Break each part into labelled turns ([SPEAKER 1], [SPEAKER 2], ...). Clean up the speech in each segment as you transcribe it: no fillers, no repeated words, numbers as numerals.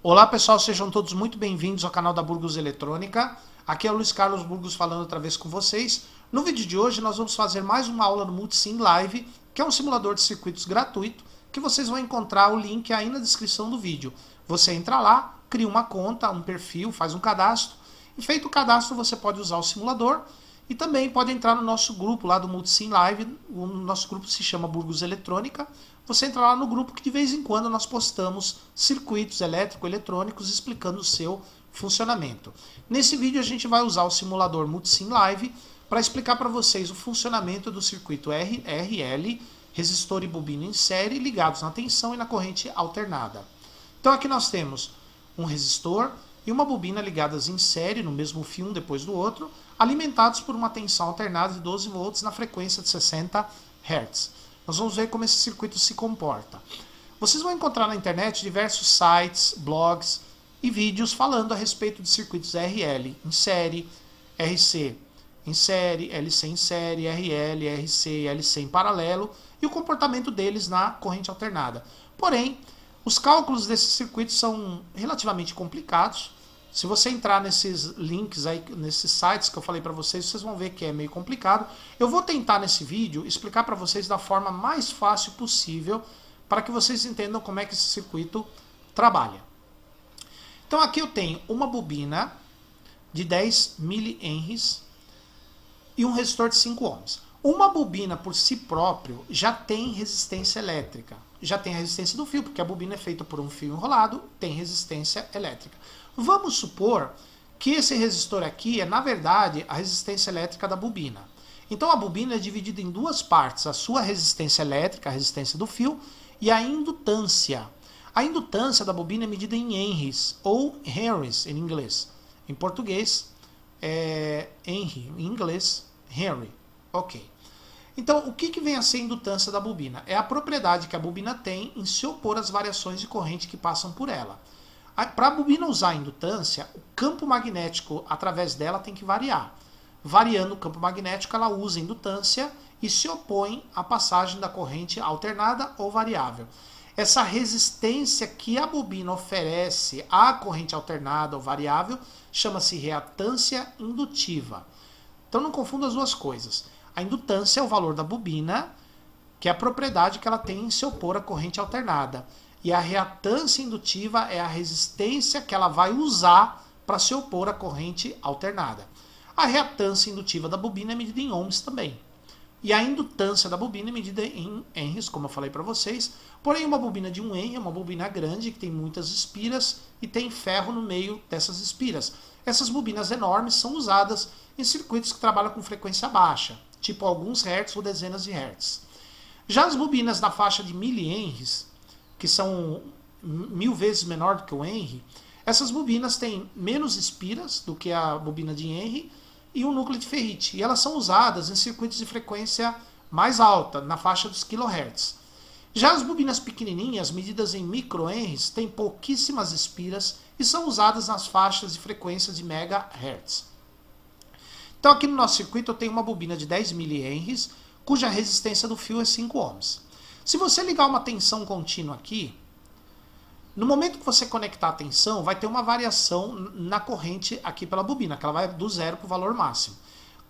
[SPEAKER 1] Olá pessoal, sejam todos muito bem-vindos ao canal da Burgos Eletrônica. Aqui é o Luiz Carlos Burgos falando outra vez com vocês. No vídeo de hoje nós vamos fazer mais uma aula no Multisim Live, que é um simulador de circuitos gratuito, que vocês vão encontrar o link aí na descrição do vídeo. Você entra lá, cria uma conta, um perfil, faz um cadastro, e feito o cadastro você pode usar o simulador e também pode entrar no nosso grupo lá do Multisim Live. O nosso grupo se chama Burgos Eletrônica. Você entra lá no grupo que de vez em quando nós postamos circuitos elétrico-eletrônicos explicando o seu funcionamento. Nesse vídeo a gente vai usar o simulador Multisim Live para explicar para vocês o funcionamento do circuito RL, resistor e bobina em série, ligados na tensão e na corrente alternada. Então aqui nós temos um resistor e uma bobina ligadas em série, no mesmo fio um depois do outro, alimentados por uma tensão alternada de 12 volts na frequência de 60 Hz. Nós vamos ver como esse circuito se comporta. Vocês vão encontrar na internet diversos sites, blogs e vídeos falando a respeito de circuitos RL em série, RC em série, LC em série, RL, RC e LC em paralelo e o comportamento deles na corrente alternada. Porém, os cálculos desses circuitos são relativamente complicados. Se você entrar nesses links aí, nesses sites que eu falei para vocês, vocês vão ver que é meio complicado. Eu vou tentar nesse vídeo explicar para vocês da forma mais fácil possível para que vocês entendam como é que esse circuito trabalha. Então aqui eu tenho uma bobina de 10 mH e um resistor de 5 ohms. Uma bobina por si próprio já tem resistência elétrica. Já tem a resistência do fio, porque a bobina é feita por um fio enrolado, tem resistência elétrica. Vamos supor que esse resistor aqui é, na verdade, a resistência elétrica da bobina. Então a bobina é dividida em duas partes, a sua resistência elétrica, a resistência do fio, e a indutância. A indutância da bobina é medida em henries, ou henrys em inglês. Em português, é Henry, em inglês, Henry. Ok. Então, o que vem a ser a indutância da bobina? É a propriedade que a bobina tem em se opor às variações de corrente que passam por ela. Para a bobina usar a indutância, o campo magnético através dela tem que variar. Variando o campo magnético, ela usa a indutância e se opõe à passagem da corrente alternada ou variável. Essa resistência que a bobina oferece à corrente alternada ou variável chama-se reatância indutiva. Então não confunda as duas coisas. A indutância é o valor da bobina, que é a propriedade que ela tem em se opor à corrente alternada. E a reatância indutiva é a resistência que ela vai usar para se opor à corrente alternada. A reatância indutiva da bobina é medida em ohms também. E a indutância da bobina é medida em henries, como eu falei para vocês. Porém, uma bobina de 1 Henry é uma bobina grande, que tem muitas espiras e tem ferro no meio dessas espiras. Essas bobinas enormes são usadas em circuitos que trabalham com frequência baixa, tipo alguns hertz ou dezenas de hertz. Já as bobinas na faixa de mili-henries, que são 1000 vezes menor do que o Henry, essas bobinas têm menos espiras do que a bobina de Henry e um núcleo de ferrite. E elas são usadas em circuitos de frequência mais alta, na faixa dos kHz. Já as bobinas pequenininhas, medidas em micro-henries, têm pouquíssimas espiras e são usadas nas faixas de frequência de megahertz. Então aqui no nosso circuito eu tenho uma bobina de 10 mH, cuja resistência do fio é 5 ohms. Se você ligar uma tensão contínua aqui, no momento que você conectar a tensão, vai ter uma variação na corrente aqui pela bobina, que ela vai do zero para o valor máximo.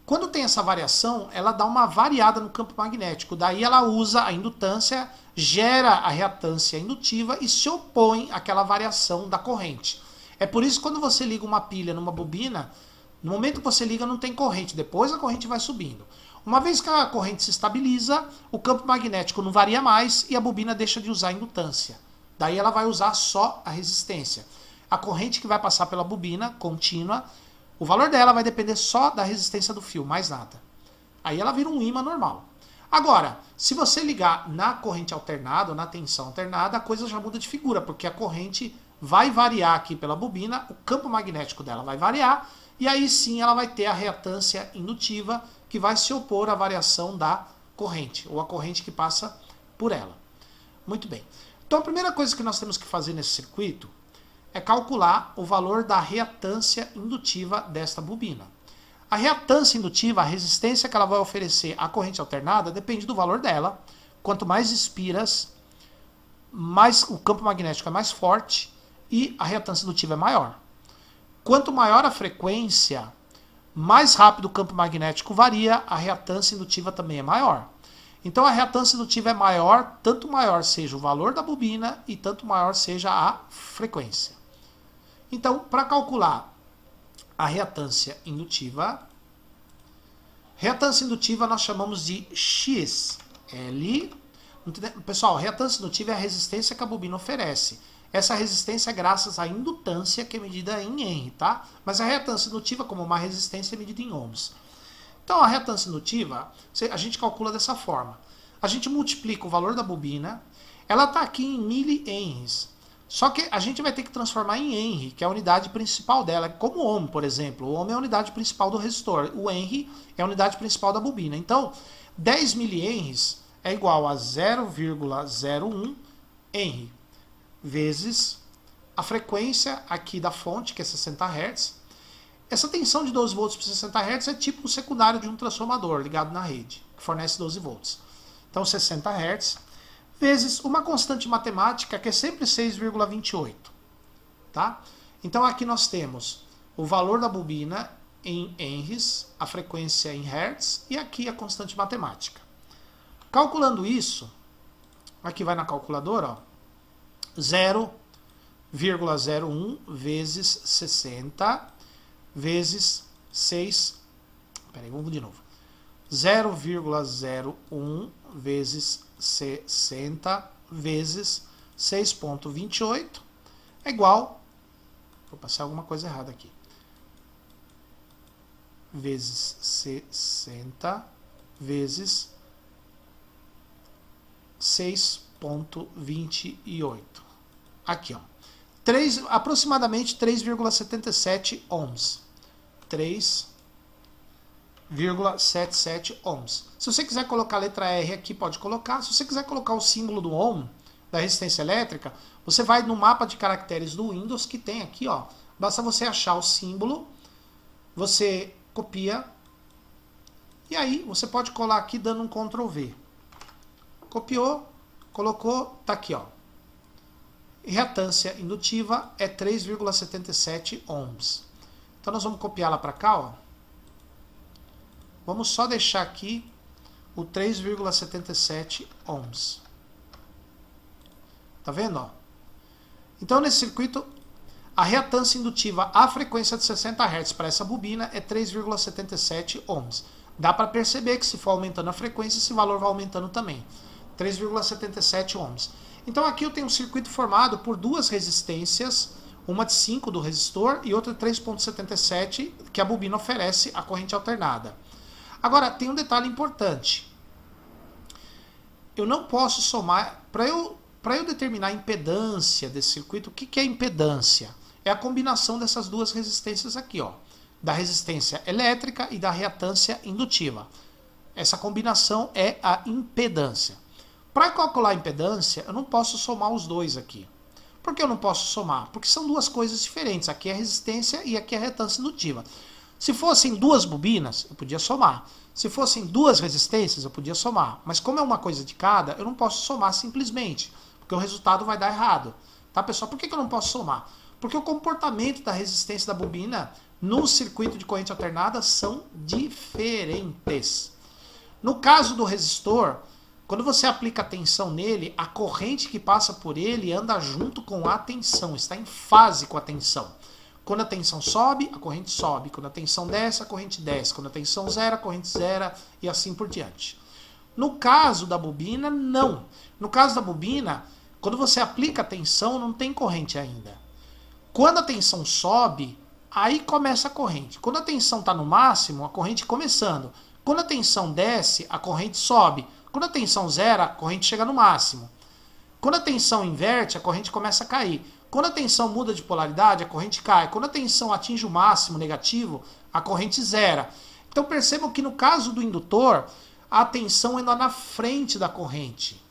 [SPEAKER 1] Quando tem essa variação, ela dá uma variada no campo magnético, daí ela usa a indutância, gera a reatância indutiva e se opõe àquela variação da corrente. É por isso que quando você liga uma pilha numa bobina, no momento que você liga não tem corrente, depois a corrente vai subindo. Uma vez que a corrente se estabiliza, o campo magnético não varia mais e a bobina deixa de usar a indutância. Daí ela vai usar só a resistência. A corrente que vai passar pela bobina contínua, o valor dela vai depender só da resistência do fio, mais nada. Aí ela vira um ímã normal. Agora, se você ligar na corrente alternada ou na tensão alternada, a coisa já muda de figura, porque a corrente vai variar aqui pela bobina, o campo magnético dela vai variar, e aí sim ela vai ter a reatância indutiva, que vai se opor à variação da corrente, ou a corrente que passa por ela. Muito bem. Então a primeira coisa que nós temos que fazer nesse circuito é calcular o valor da reatância indutiva desta bobina. A reatância indutiva, a resistência que ela vai oferecer à corrente alternada, depende do valor dela. Quanto mais espiras, mais o campo magnético é mais forte e a reatância indutiva é maior. Quanto maior a frequência, mais rápido o campo magnético varia, a reatância indutiva também é maior. Então a reatância indutiva é maior, tanto maior seja o valor da bobina e tanto maior seja a frequência. Então, para calcular a reatância indutiva nós chamamos de XL. Pessoal, reatância indutiva é a resistência que a bobina oferece. Essa resistência é graças à indutância, que é medida em Henry, tá? Mas a reatância indutiva, como uma resistência, é medida em ohms. Então, a reatância indutiva, a gente calcula dessa forma. A gente multiplica o valor da bobina, ela está aqui em mili-henries. Só que a gente vai ter que transformar em Henry, que é a unidade principal dela. Como o ohm, por exemplo. O ohm é a unidade principal do resistor. O Henry é a unidade principal da bobina. Então, 10 mili-henries é igual a 0,01 Henry vezes a frequência aqui da fonte, que é 60 Hz. Essa tensão de 12 volts por 60 Hz é tipo o secundário de um transformador ligado na rede, que fornece 12 volts. Então, 60 Hz vezes uma constante matemática que é sempre 6,28. Tá? Então, aqui nós temos o valor da bobina em henries, a frequência em hertz e aqui a constante matemática. Calculando isso, aqui vai na calculadora, ó, 0,01 vezes 60 vezes 6. Peraí, vamos de novo. 0,01 vezes 60 vezes 6,28 é igual. Vou passar alguma coisa errada aqui. Vezes 60 vezes 6,28. Aqui, ó. Aproximadamente 3,77 ohms. 3,77 ohms. Se você quiser colocar a letra R aqui, pode colocar. Se você quiser colocar o símbolo do ohm, da resistência elétrica, você vai no mapa de caracteres do Windows, que tem aqui, ó. Basta você achar o símbolo, você copia, e aí você pode colar aqui dando um Ctrl V. Copiou, colocou, tá aqui, ó. Reatância indutiva é 3,77 ohms. Então nós vamos copiá-la para cá, ó. Vamos só deixar aqui o 3,77 ohms. Tá vendo, ó? Então nesse circuito, a reatância indutiva à frequência de 60 Hz para essa bobina é 3,77 ohms. Dá para perceber que se for aumentando a frequência, esse valor vai aumentando também. 3,77 ohms. Então aqui eu tenho um circuito formado por duas resistências, uma de 5 do resistor e outra de 3,77 que a bobina oferece a corrente alternada. Agora, tem um detalhe importante. Eu não posso somar, para eu determinar a impedância desse circuito, o que é impedância? É a combinação dessas duas resistências aqui, ó, da resistência elétrica e da reatância indutiva. Essa combinação é a impedância. Para calcular a impedância, eu não posso somar os dois aqui. Por que eu não posso somar? Porque são duas coisas diferentes. Aqui é a resistência e aqui é a reatância indutiva. Se fossem duas bobinas, eu podia somar. Se fossem duas resistências, eu podia somar. Mas como é uma coisa de cada, eu não posso somar simplesmente, porque o resultado vai dar errado. Tá, pessoal? Por que eu não posso somar? Porque o comportamento da resistência da bobina no circuito de corrente alternada são diferentes. No caso do resistor, quando você aplica a tensão nele, a corrente que passa por ele anda junto com a tensão, está em fase com a tensão. Quando a tensão sobe, a corrente sobe. Quando a tensão desce, a corrente desce. Quando a tensão zera, a corrente zera e assim por diante. No caso da bobina, não. No caso da bobina, quando você aplica a tensão, não tem corrente ainda. Quando a tensão sobe, aí começa a corrente. Quando a tensão está no máximo, a corrente começando. Quando a tensão desce, a corrente sobe. Quando a tensão zera, a corrente chega no máximo. Quando a tensão inverte, a corrente começa a cair. Quando a tensão muda de polaridade, a corrente cai. Quando a tensão atinge o máximo negativo, a corrente zera. Então percebam que no caso do indutor, a tensão anda na frente da corrente.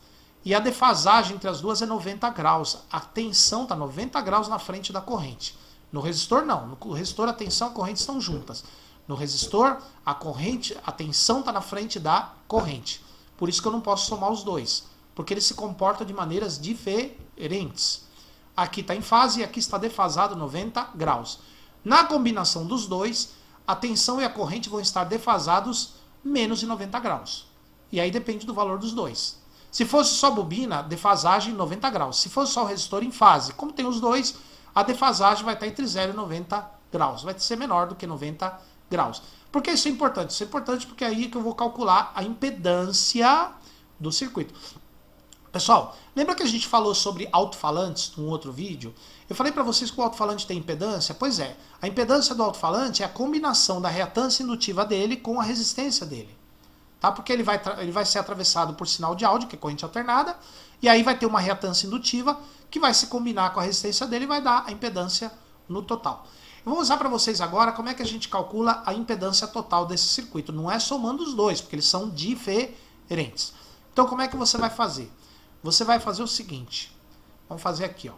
[SPEAKER 1] E a defasagem entre as duas é 90 graus. A tensão está 90 graus na frente da corrente. No resistor, não. No resistor, a tensão e a corrente estão juntas. No resistor, a tensão está na frente da corrente. Por isso que eu não posso somar os dois. Porque eles se comportam de maneiras diferentes. aqui está em fase e aqui está defasado 90 graus. Na combinação dos dois, a tensão e a corrente vão estar defasados menos de 90 graus. E aí depende do valor dos dois. Se fosse só bobina, defasagem 90 graus. Se fosse só o resistor em fase, como tem os dois, a defasagem vai estar entre 0 e 90 graus. Vai ser menor do que 90 graus. Por que isso é importante? Isso é importante porque é aí que eu vou calcular a impedância do circuito. Pessoal, lembra que a gente falou sobre alto-falantes num outro vídeo? Eu falei para vocês que o alto-falante tem impedância? Pois é, a impedância do alto-falante é a combinação da reatância indutiva dele com a resistência dele. Tá? Porque ele vai ser atravessado por sinal de áudio, que é corrente alternada, e aí vai ter uma reatância indutiva que vai se combinar com a resistência dele e vai dar a impedância no total. Eu vou mostrar para vocês agora como é que a gente calcula a impedância total desse circuito. Não é somando os dois, porque eles são diferentes. Então como é que você vai fazer? Você vai fazer o seguinte, vamos fazer aqui, ó,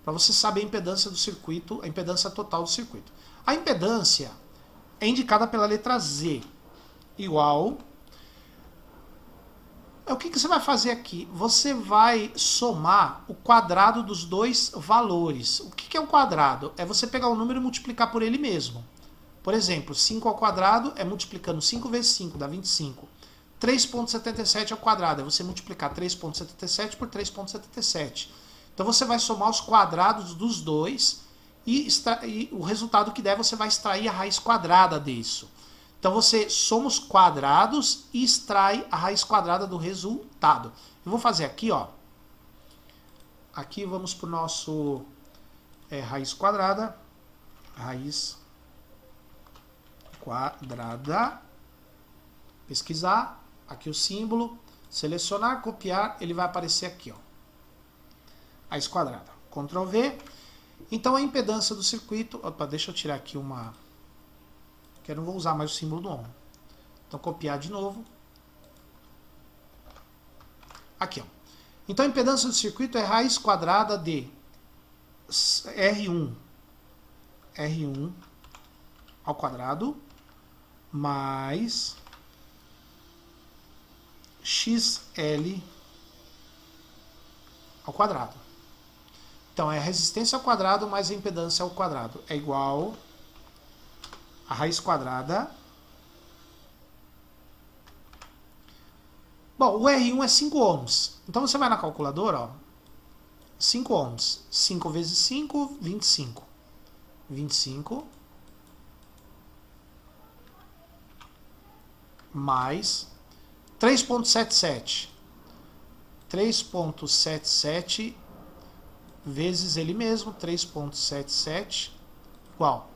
[SPEAKER 1] para você saber a impedância do circuito, a impedância total do circuito. A impedância é indicada pela letra Z, igual... O que você vai fazer aqui? Você vai somar o quadrado dos dois valores. O que é o quadrado? É você pegar o número e multiplicar por ele mesmo. Por exemplo, 5 ao quadrado é multiplicando 5 vezes 5, dá 25. 3,77 ao quadrado é você multiplicar 3,77 por 3,77. Então você vai somar os quadrados dos dois e o resultado que der você vai extrair a raiz quadrada disso. Então você soma os quadrados e extrai a raiz quadrada do resultado. Eu vou fazer aqui, ó. Aqui vamos para o nosso raiz quadrada. Raiz quadrada. Pesquisar. Aqui o símbolo. Selecionar, copiar. Ele vai aparecer aqui, ó. Raiz quadrada. Ctrl V. Então a impedância do circuito... Opa, deixa eu tirar aqui uma... que eu não vou usar mais o símbolo do ohm. Então, copiar de novo. Aqui, ó. Então, a impedância do circuito é raiz quadrada de R1 ao quadrado mais XL ao quadrado. Então, é a resistência ao quadrado mais a impedância ao quadrado. É igual... a raiz quadrada. Bom, o R1 é 5 ohms. Então você vai na calculadora, ó. 5 ohms. 5 vezes 5, 25. 25 mais 3,77. 3,77 vezes ele mesmo, 3,77 igual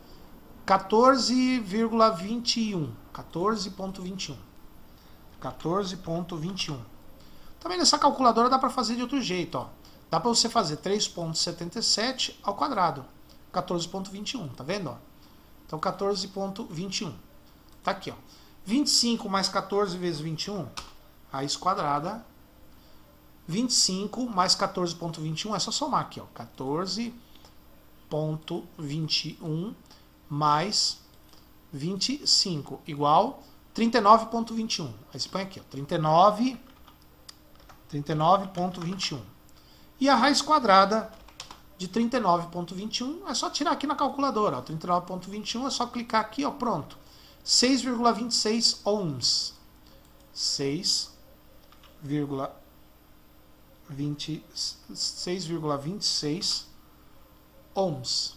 [SPEAKER 1] 14,21. 14,21. 14,21. Também nessa calculadora dá para fazer de outro jeito, ó. Dá para você fazer 3,77 ao quadrado. 14,21, tá vendo, ó? Então 14,21. Tá aqui, ó. 25 mais 14 vezes 21, raiz quadrada. 25 mais 14,21 é só somar aqui, ó. 14,21 mais 25 igual 39,21. Aí você põe aqui, ó, 39,21. E a raiz quadrada de 39,21 é só tirar aqui na calculadora. 39,21 é só clicar aqui, ó, pronto. 6,26 ohms. 6,26 ohms.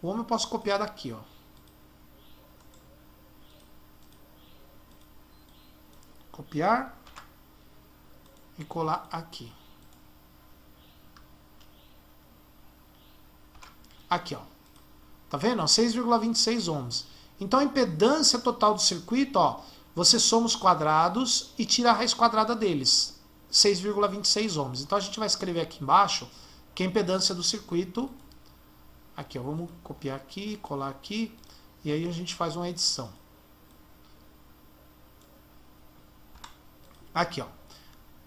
[SPEAKER 1] O ohm eu posso copiar daqui, ó. Copiar e colar aqui. Aqui, ó. Tá vendo? 6,26 ohms. Então a impedância total do circuito, ó, você soma os quadrados e tira a raiz quadrada deles. 6,26 ohms. Então a gente vai escrever aqui embaixo que a impedância do circuito... Aqui, ó, vamos copiar aqui, colar aqui, e aí a gente faz uma edição. Aqui, ó.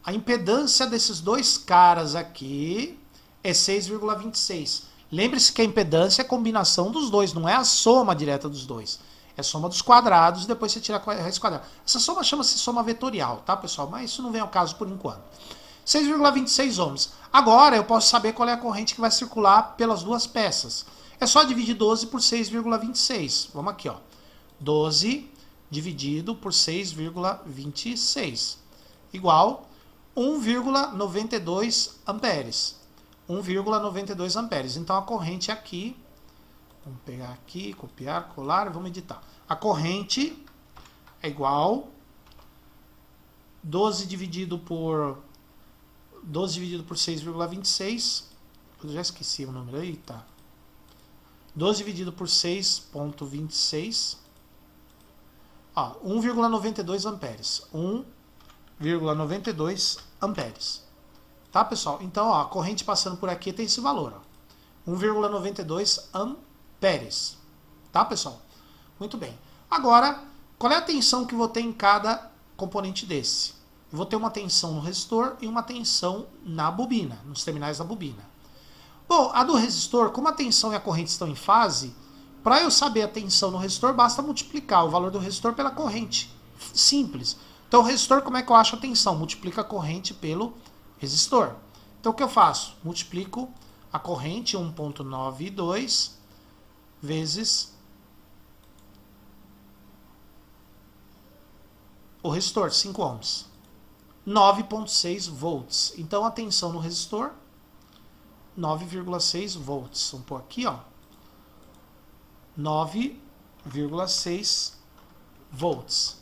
[SPEAKER 1] A impedância desses dois caras aqui é 6,26. Lembre-se que a impedância é a combinação dos dois, não é a soma direta dos dois. É a soma dos quadrados e depois você tira a raiz quadrada. Essa soma chama-se soma vetorial, tá, pessoal? Mas isso não vem ao caso por enquanto. 6,26 ohms. Agora eu posso saber qual é a corrente que vai circular pelas duas peças. É só dividir 12 por 6,26. Vamos aqui, ó. 12 dividido por 6,26 igual 1,92 amperes. 1,92 amperes. Então a corrente aqui, vamos pegar aqui, copiar, colar, vamos editar. A corrente é igual 12 dividido por 6,26. Eu já esqueci o número aí, tá? 12 dividido por 6,26. 1,92 amperes. 1,92 amperes. Tá, pessoal? Então, ó, a corrente passando por aqui tem esse valor. 1,92 amperes. Tá, pessoal? Muito bem. Agora, qual é a tensão que eu vou ter em cada componente desse? Eu vou ter uma tensão no resistor e uma tensão na bobina, nos terminais da bobina. Bom, a do resistor, como a tensão e a corrente estão em fase, para eu saber a tensão no resistor, basta multiplicar o valor do resistor pela corrente. Simples. Então, o resistor, como é que eu acho a tensão? Multiplica a corrente pelo resistor. Então, o que eu faço? Multiplico a corrente 1,92 vezes o resistor, 5 ohms. 9,6 volts. Então, a tensão no resistor, 9,6 volts. Vamos pôr aqui, ó. 9,6 volts.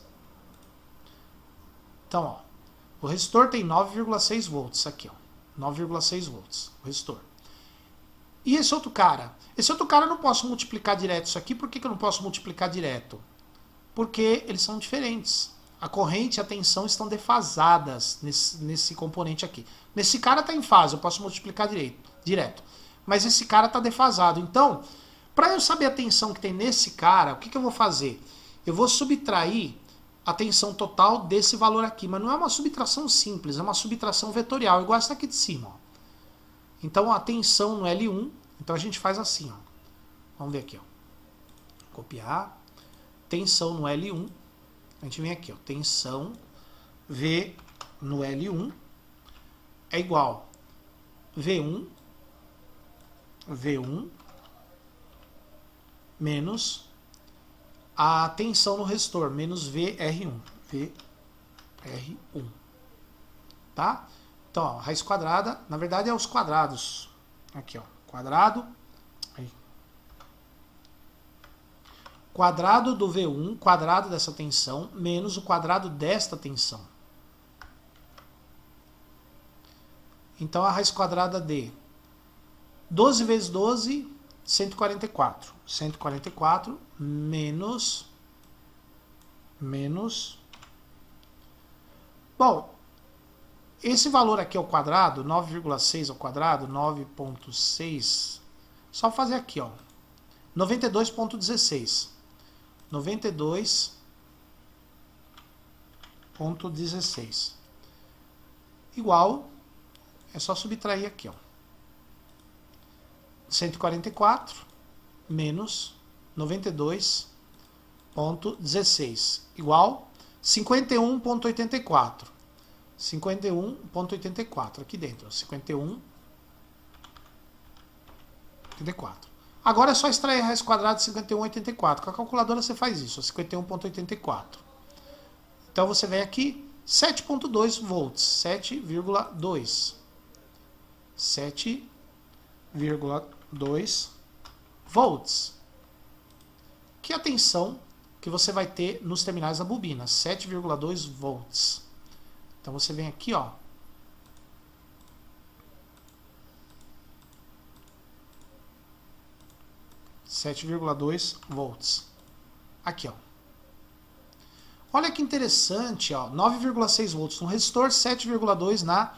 [SPEAKER 1] Então, ó, o resistor tem 9,6 volts aqui, ó. 9,6 volts, o resistor. E esse outro cara? Esse outro cara eu não posso multiplicar direto isso aqui. Por que eu não posso multiplicar direto? Porque eles são diferentes. A corrente e a tensão estão defasadas nesse componente aqui. Nesse cara está em fase, eu posso multiplicar direto. Mas esse cara está defasado. Então, para eu saber a tensão que tem nesse cara, o que eu vou fazer? Eu vou subtrair a tensão total desse valor aqui. Mas não é uma subtração simples, é uma subtração vetorial, igual essa aqui de cima. Ó. Então, a tensão no L1, então a gente faz assim. Ó. Vamos ver aqui. Ó. Copiar. Tensão no L1. A gente vem aqui, ó, tensão V no L1 é igual V1 menos a tensão no resistor, menos VR1. VR1. Tá? Então, ó, raiz quadrada, na verdade é os quadrados. Aqui, ó, quadrado. Aí. Quadrado do V1, quadrado dessa tensão, menos o quadrado desta tensão. Então, a raiz quadrada de 12 vezes 12, 144. 144 menos... Bom, esse valor aqui ao quadrado, 9,6 ao quadrado, 9,6... Só fazer aqui, ó. 92,16. 92,16 igual, é só subtrair aqui, ó, 144 menos 92,16 igual 51,84. 51,84 aqui dentro, 51,84. Agora é só extrair a raiz quadrada de 51,84. Com a calculadora você faz isso, 51,84. Então você vem aqui, 7,2 volts. 7,2. 7,2 volts. Que é a tensão que você vai ter nos terminais da bobina. 7,2 volts. Então você vem aqui, ó. 7,2 volts. Aqui, ó. Olha que interessante, ó. 9,6 volts no resistor, 7,2 na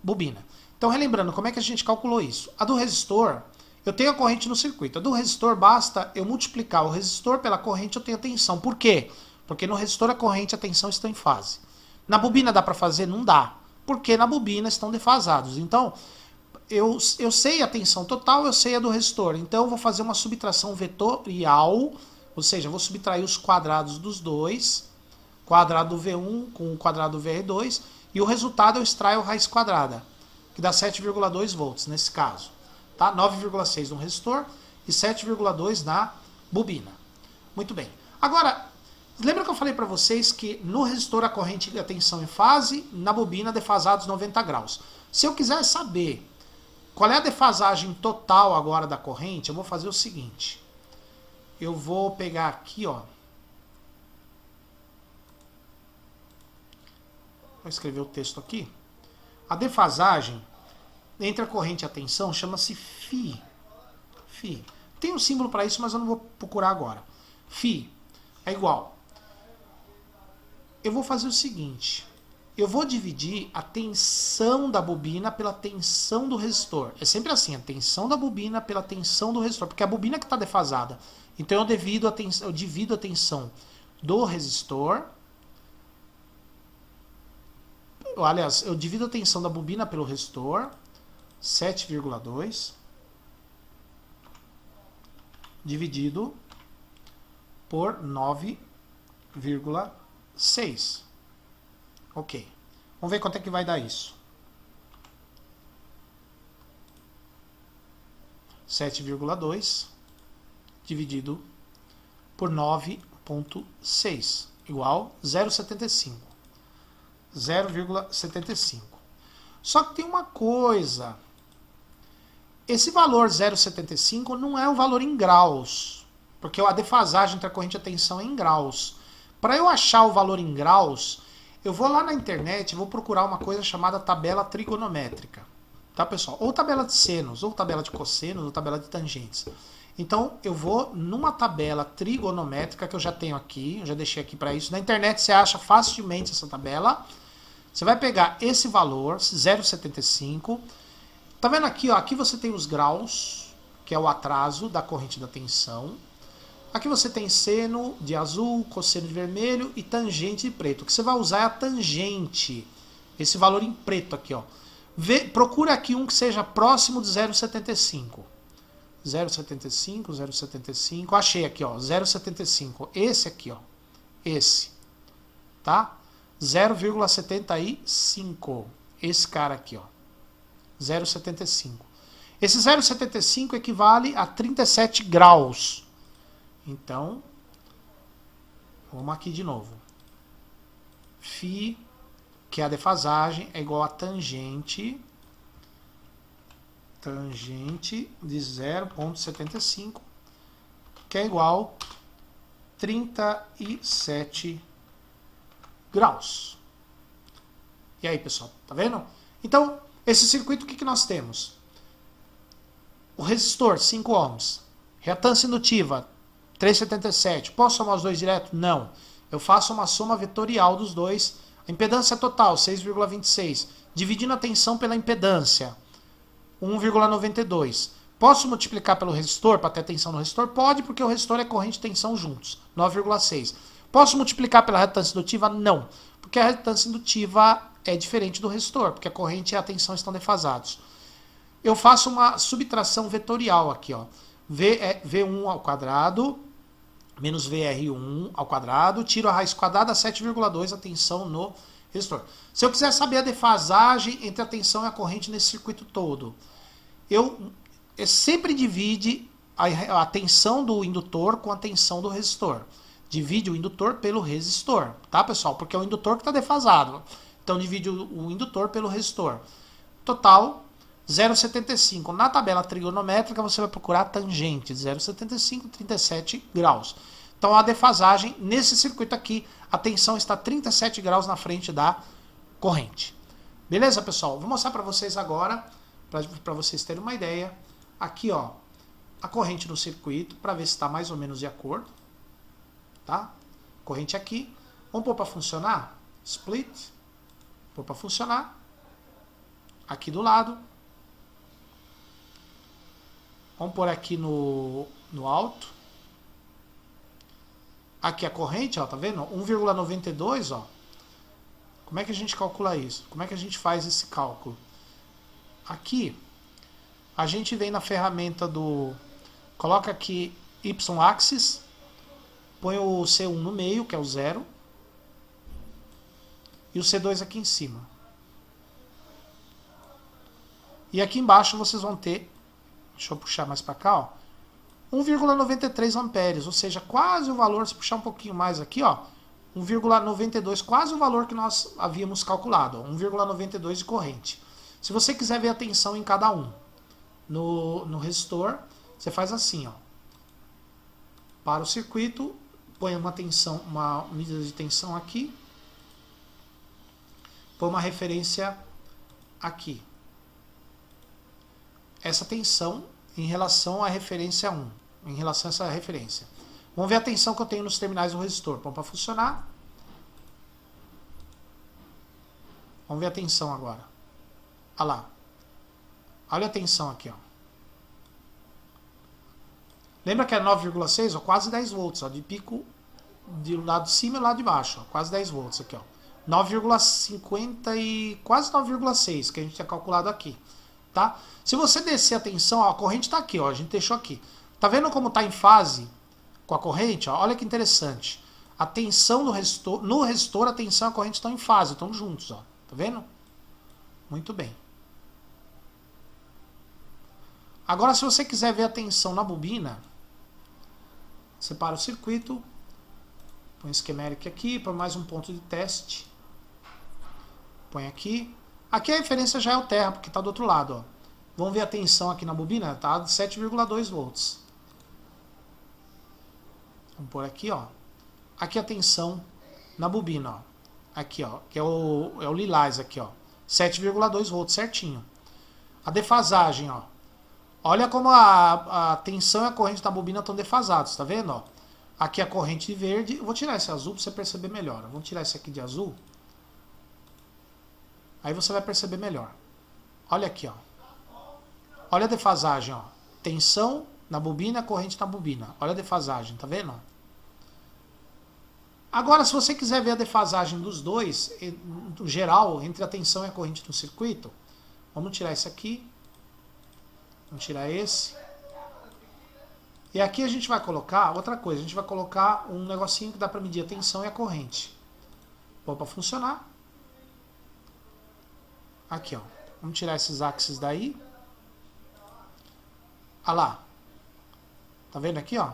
[SPEAKER 1] bobina. Então, relembrando, como é que a gente calculou isso? A do resistor, eu tenho a corrente no circuito. A do resistor, basta eu multiplicar o resistor pela corrente, eu tenho a tensão. Por quê? Porque no resistor a corrente e a tensão estão em fase. Na bobina dá para fazer? Não dá. Porque na bobina estão defasados. Então, eu sei a tensão total, eu sei a do resistor. Então, eu vou fazer uma subtração vetorial, ou seja, eu vou subtrair os quadrados dos dois, quadrado do V1 com o quadrado do VR2, E o resultado eu extraio raiz quadrada, que dá 7,2 volts nesse caso. Tá? 9,6 no resistor e 7,2 na bobina. Muito bem. Agora, lembra que eu falei para vocês que no resistor a corrente e a tensão em fase, na bobina defasados 90 graus. Se eu quiser saber qual é a defasagem total agora da corrente, eu vou fazer o seguinte. Eu vou pegar aqui, ó. Vou escrever o texto aqui. A defasagem entre a corrente e a tensão chama-se φ. Φ. Tem um símbolo para isso, mas eu não vou procurar agora. Φ é igual. Eu vou fazer o seguinte. Eu vou dividir a tensão da bobina pela tensão do resistor. É sempre assim, a tensão da bobina pela tensão do resistor, porque é a bobina que está defasada. Então eu divido a tensão do resistor. Aliás, eu divido a tensão da bobina pelo resistor, 7,2, dividido por 9,6. Ok. Vamos ver quanto é que vai dar isso. 7,2 dividido por 9,6 igual 0,75. 0,75. Só que tem uma coisa. Esse valor 0,75 não é o valor em graus, porque a defasagem entre a corrente e a tensão é em graus. Para eu achar o valor em graus, eu vou lá na internet e vou procurar uma coisa chamada tabela trigonométrica. Tá, pessoal? Ou tabela de senos, ou tabela de cossenos, ou tabela de tangentes. Então, eu vou numa tabela trigonométrica que eu já tenho aqui, eu já deixei aqui para isso. Na internet você acha facilmente essa tabela. Você vai pegar esse valor, 0,75. Tá vendo aqui, ó? Aqui você tem os graus, que é o atraso da corrente da tensão. Aqui você tem seno de azul, cosseno de vermelho e tangente de preto. O que você vai usar é a tangente, esse valor em preto aqui, ó. Procura aqui um que seja próximo de 0,75. 0,75, 0,75. Achei aqui, ó, 0,75. Esse aqui, ó. Esse. Tá? 0,75. Esse cara aqui, ó. 0,75. Esse 0,75 equivale a 37 graus. Então, vamos aqui de novo. Φ, que é a defasagem, é igual a tangente de 0,75, que é igual a 37 graus. E aí, pessoal, tá vendo? Então, esse circuito, o que nós temos? O resistor, 5 ohms. Reatância indutiva, 3,77. Posso somar os dois direto? Não. Eu faço uma soma vetorial dos dois. A impedância total, 6,26. Dividindo a tensão pela impedância, 1,92. Posso multiplicar pelo resistor para ter tensão no resistor? Pode, porque o resistor é corrente e tensão juntos, 9,6. Posso multiplicar pela reatância indutiva? Não, porque a reatância indutiva é diferente do resistor, porque a corrente e a tensão estão defasados. Eu faço uma subtração vetorial aqui, ó. V é V1 ao quadrado menos VR1 ao quadrado, tiro a raiz quadrada, 7,2 a tensão no resistor. Se eu quiser saber a defasagem entre a tensão e a corrente nesse circuito todo, eu sempre divide a tensão do indutor com a tensão do resistor. Divide o indutor pelo resistor, tá, pessoal? Porque é o indutor que está defasado. Então divide o indutor pelo resistor. Total, 0,75. Na tabela trigonométrica você vai procurar a tangente de 0,75, 37 graus. Então a defasagem, nesse circuito aqui, a tensão está 37 graus na frente da corrente. Beleza, pessoal? Vou mostrar para vocês agora, para vocês terem uma ideia. Aqui, ó, a corrente no circuito, para ver se está mais ou menos de acordo. Tá? Corrente aqui. Vamos pôr para funcionar? Split. Pôr para funcionar. Aqui do lado. Vamos pôr aqui no alto. Aqui a corrente, ó, tá vendo? 1,92, ó. Como é que a gente calcula isso? Como é que a gente faz esse cálculo? Aqui, a gente vem na ferramenta do... Coloca aqui y-axis, põe o C1 no meio, que é o 0, e o C2 aqui em cima. E aqui embaixo vocês vão ter, deixa eu puxar mais para cá, ó, 1,93 amperes, ou seja, quase o valor, se puxar um pouquinho mais aqui, ó, 1,92, quase o valor que nós havíamos calculado, 1,92 de corrente. Se você quiser ver a tensão em cada um, no resistor, você faz assim, ó, para o circuito, põe uma tensão, uma medida de tensão aqui, põe uma referência aqui. Essa tensão em relação à referência 1, em relação a essa referência. Vamos ver a tensão que eu tenho nos terminais do resistor. Vamos para funcionar. Vamos ver a tensão agora. Olha lá. Olha a tensão aqui, ó. Lembra que é 9,6? Quase 10 volts, ó, de pico do lado de cima e do lado de baixo. Ó, quase 10 volts aqui, ó. 9,50 e quase 9,6 que a gente tinha calculado aqui. Tá? Se você descer a tensão, ó, a corrente está aqui, ó, a gente deixou aqui. Tá vendo como está em fase com a corrente? Ó? Olha que interessante. A tensão no resistor, a tensão e a corrente estão em fase, estão juntos. Ó. Tá vendo? Muito bem. Agora, se você quiser ver a tensão na bobina, separa o circuito, põe o schematic aqui, põe mais um ponto de teste. Põe aqui. Aqui a referência já é o terra, porque está do outro lado. Ó. Vamos ver a tensão aqui na bobina? Está de 7,2 volts. Vamos pôr aqui, ó. Aqui a tensão na bobina, ó. Aqui, ó, que é o lilás aqui, ó. 7,2 volts, certinho. A defasagem, ó. Olha como a tensão e a corrente da bobina estão defasados, tá vendo, ó? Aqui a corrente verde. Eu vou tirar esse azul para você perceber melhor. Vamos tirar esse aqui de azul. Aí você vai perceber melhor. Olha aqui, ó. Olha a defasagem, ó. Tensão na bobina, corrente na bobina. Olha a defasagem, tá vendo? Agora, se você quiser ver a defasagem dos dois, no geral, entre a tensão e a corrente no circuito, vamos tirar esse aqui. Vamos tirar esse. E aqui a gente vai colocar outra coisa. A gente vai colocar um negocinho que dá para medir a tensão e a corrente. Vou para funcionar. Aqui, ó. Vamos tirar esses axes daí. Olha lá. Tá vendo aqui, ó?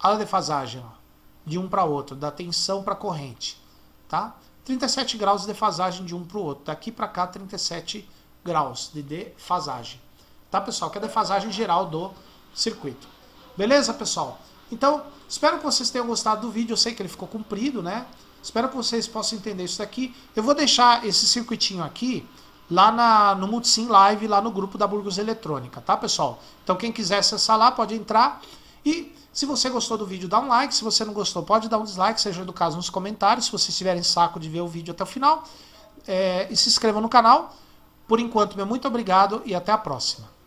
[SPEAKER 1] Olha a defasagem, ó. De um para outro, da tensão para corrente, tá? 37 graus de defasagem de um para o outro. Daqui para cá, 37 graus de defasagem. Tá, pessoal? Que é a defasagem geral do circuito. Beleza, pessoal? Então, espero que vocês tenham gostado do vídeo. Eu sei que ele ficou comprido, né? Espero que vocês possam entender isso daqui. Eu vou deixar esse circuitinho aqui lá no Multisim Live, lá no grupo da Burgos Eletrônica, tá, pessoal? Então, quem quiser acessar lá, pode entrar. E se você gostou do vídeo, dá um like. Se você não gostou, pode dar um dislike, seja do caso nos comentários, se vocês tiverem saco de ver o vídeo até o final. E se inscreva no canal. Por enquanto, meu muito obrigado e até a próxima.